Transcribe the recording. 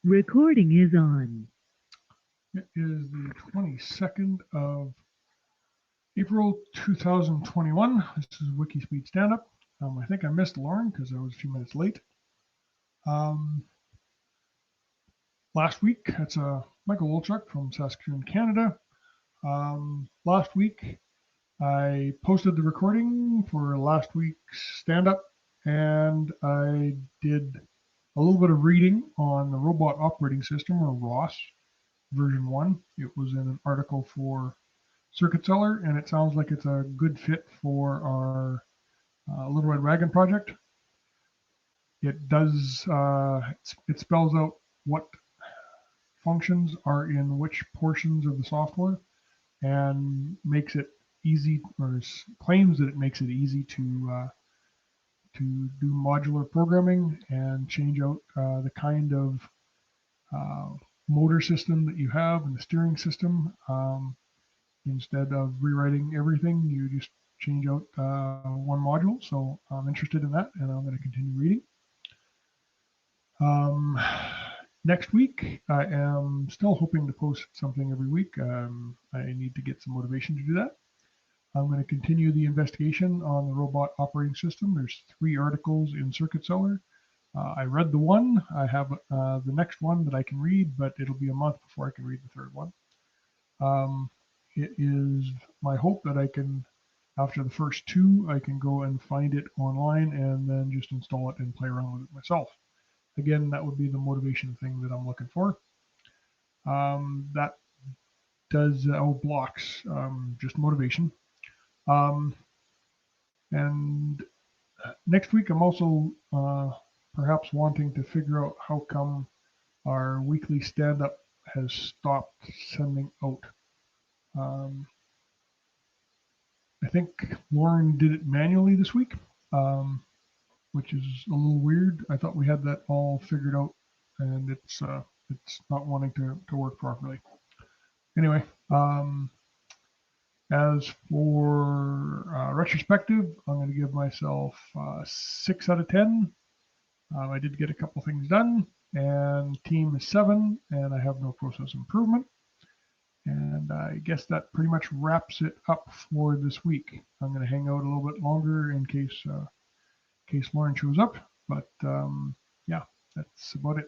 Recording is on. It is the 22nd of April 2021. This is WIKISPEED Standup. I think I missed Lauren because I was a few minutes late. Um, Last week, that's Michael Wolchuk from Saskatoon, Canada. Last week, I posted the recording for last week's stand-up, and I did a little bit of reading on the robot operating system, or ROS, version 1. It was in an article for Circuit Seller, and it sounds like it's a good fit for our Little Red Wagon project. It does, it spells out what functions are in which portions of the software and makes it easy, or claims that it makes it easy to do modular programming and change out the kind of uh, motor system that you have and the steering system. Instead of rewriting everything, you just change out one module. So I'm interested in that, and I'm going to continue reading. Um, Next week, I am still hoping to post something every week. I need to get some motivation to do that. I'm going to continue the investigation on the robot operating system. There's 3 articles in Circuit Seller. I read the one. I have the next one that I can read, but it'll be a month before I can read the 3rd one. It is my hope that I can, after the first 2, I can go and find it online and then just install it and play around with it myself. Again, that would be the motivation thing that I'm looking for. That does, blocks, just motivation. And next week, I'm also perhaps wanting to figure out how come our weekly stand-up has stopped sending out. Um, I think Lauren did it manually this week, which is a little weird. I thought we had that all figured out, and it's not wanting to work properly. Anyway, as for retrospective, I'm going to give myself 6 out of 10. I did get a couple things done, and team is 7, and I have no process improvement. And I guess that pretty much wraps it up for this week. I'm going to hang out a little bit longer in case Lauren shows up. But yeah, that's about it.